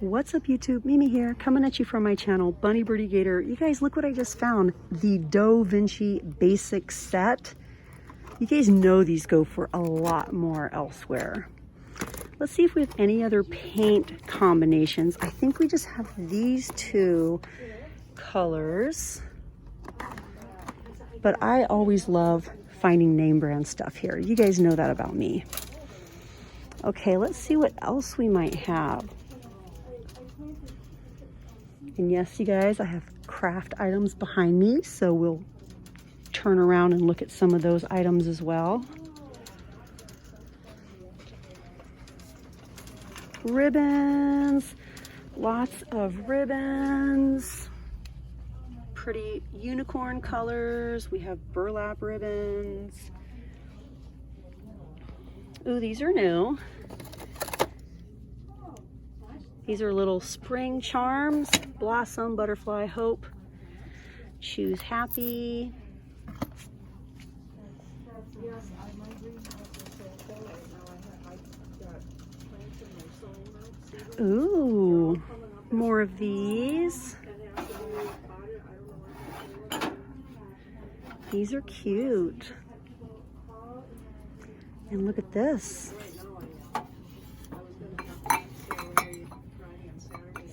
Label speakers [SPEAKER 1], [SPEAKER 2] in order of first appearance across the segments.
[SPEAKER 1] What's up YouTube? Mimi here, coming at you from my channel, Bunny Birdy Gator. You guys, look what I just found. The Da Vinci Basic Set. You guys know these go for a lot more elsewhere. Let's see if we have any other paint combinations. I think we just have these two colors. But I always love finding name brand stuff here. You guys know that about me. Okay, let's see what else we might have. And yes, you guys, I have craft items behind me, so we'll turn around and look at some of those items as well. Ribbons, lots of ribbons. Pretty unicorn colors. We have burlap ribbons. Ooh, these are new. These are little spring charms. Blossom, butterfly, hope, choose happy. Ooh, more of these. These are cute. And look at this.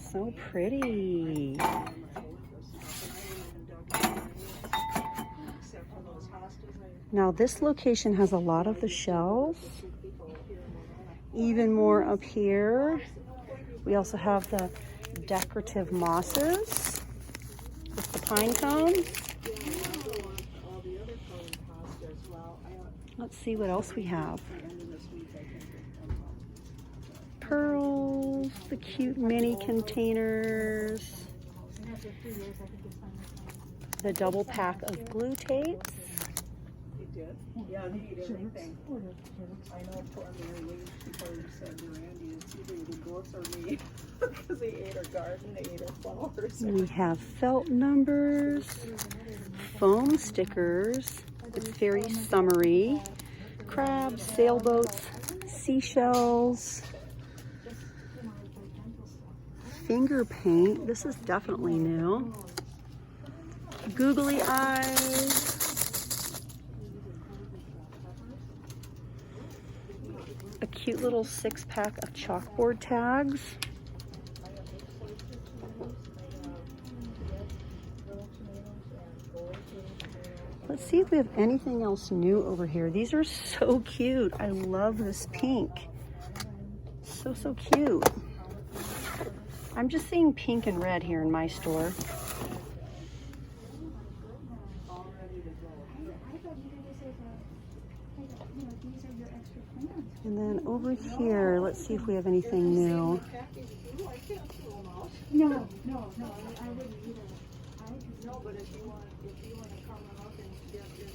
[SPEAKER 1] So pretty. Now this location has a lot of the shells. Even more up here. We also have the decorative mosses with the pine cones. Let's see what else we have. Pearls, the cute mini containers, the double pack of glue tapes.
[SPEAKER 2] Yeah, they eat everything. I know poor Mary before you said to Randy, it's either the goats or me, because they ate our garden, they ate our flowers.
[SPEAKER 1] We have felt numbers, foam stickers. It's very summery. Crabs, sailboats, seashells, finger paint. This is definitely new. Googly eyes. A cute little 6-pack of chalkboard tags. Let's see if we have anything else new over here. These are so cute. I love this pink. So, so cute. I'm just seeing pink and red here in my store. And then over here, let's see if we have anything new.
[SPEAKER 2] No, I wouldn't either. No, but if you want to come up and get you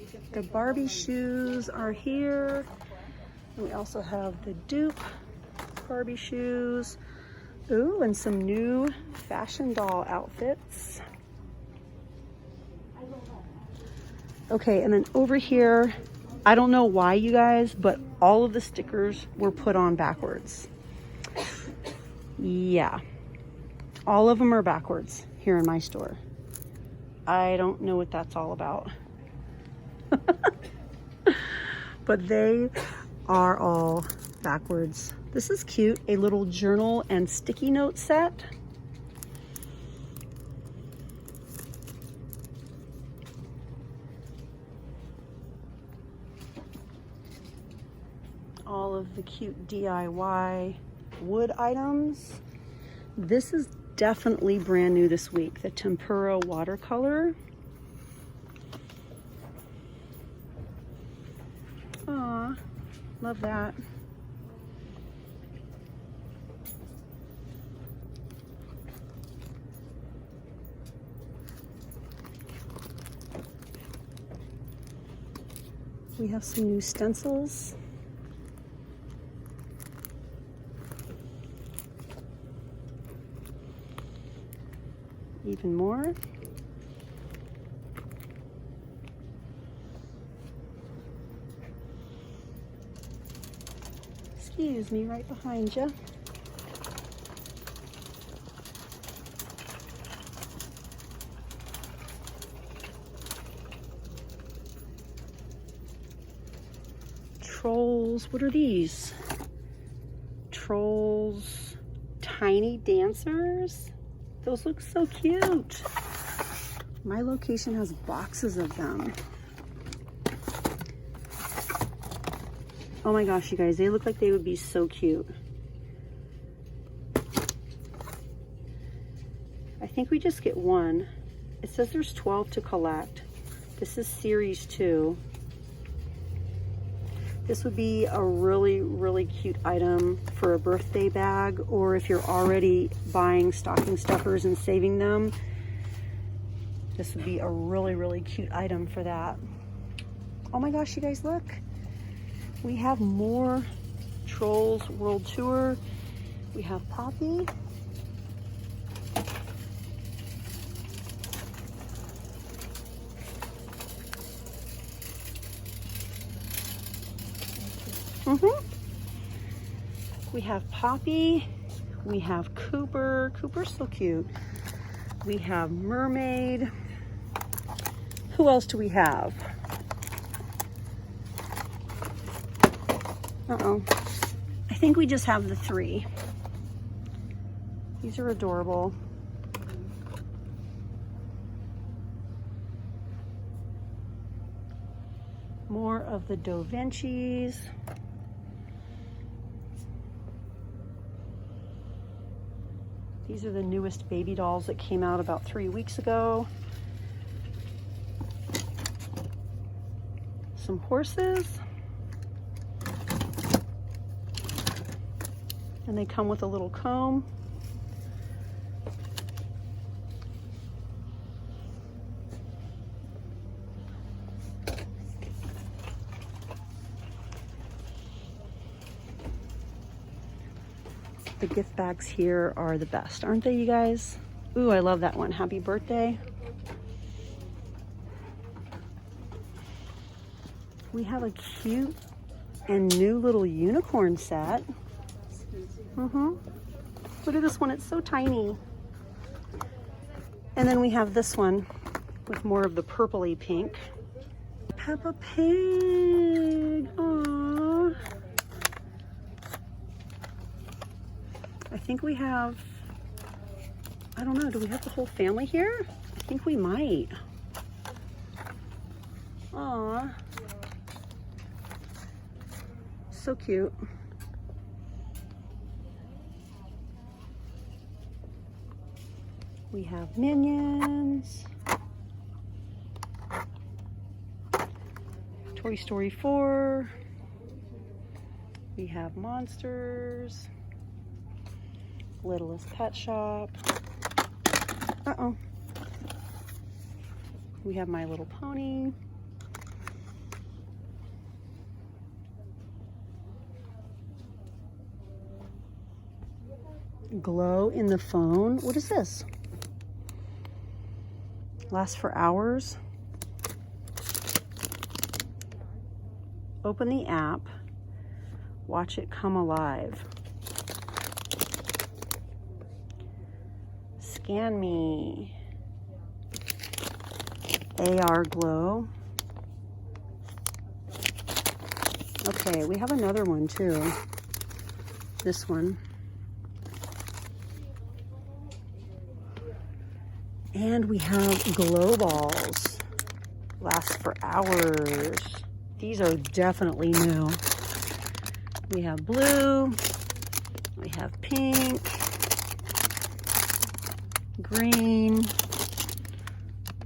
[SPEAKER 2] can.
[SPEAKER 1] The Barbie shoes are here. We also have the dupe Barbie shoes. Ooh, and some new fashion doll outfits. Okay, and then over here, I don't know why, you guys, but all of the stickers were put on backwards. Yeah, all of them are backwards here in my store. I don't know what that's all about. But they are all backwards. This is cute, a little journal and sticky note set. All of the cute DIY wood items. This is definitely brand new this week, the tempera watercolor. Aw, love that. We have some new stencils. Even more. Excuse me, right behind you. Trolls. What are these? Trolls tiny dancers. Those look so cute. My location has boxes of them. Oh my gosh, you guys, they look like they would be so cute. I think we just get one. It says there's 12 to collect. This is series 2. This would be a really, really cute item for a birthday bag, or if you're already buying stocking stuffers and saving them, this would be a really, really cute item for that. Oh my gosh, you guys, look. We have more Trolls World Tour. We have Poppy. We have Poppy. We have Cooper. Cooper's so cute. We have Mermaid. Who else do we have? Uh-oh. I think we just have the 3. These are adorable. More of the Da Vinci's. These are the newest baby dolls that came out about 3 weeks ago. Some horses. And they come with a little comb. The gift bags here are the best, aren't they, you guys? Ooh, I love that one. Happy birthday. We have a cute and new little unicorn set. Look at this one, it's so tiny. And then we have this one with more of the purpley pink. Peppa Pig, aww. I think we have, I don't know, do we have the whole family here? I think we might. Aww. So cute. We have Minions. Toy Story 4. We have Monsters. Littlest Pet Shop. Uh-oh. We have My Little Pony. Glow in the phone. What is this? Lasts for hours. Open the app. Watch it come alive. Scan me. AR glow. Okay, we have another one too. This one. And we have glow balls. Last for hours. These are definitely new. We have blue. We have pink. Green.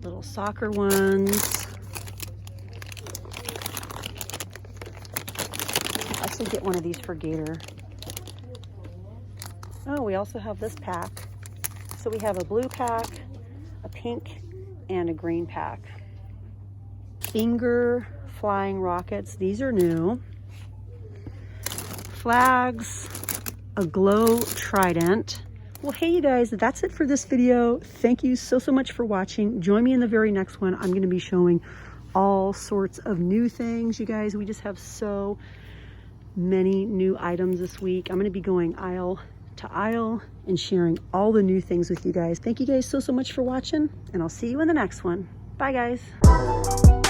[SPEAKER 1] Little soccer ones. I should get one of these for Gator. Oh, we also have this pack. So we have a blue pack, a pink, and a green pack. Finger flying rockets. These are new. Flags, a glow trident. Well, hey you guys, that's it for this video. Thank you so much for watching. Join me in the very next one. I'm going to be showing all sorts of new things. You guys, we just have so many new items this week. I'm going to be going aisle to aisle and sharing all the new things with you guys. Thank you guys so much for watching, and I'll see you in the next one. Bye guys.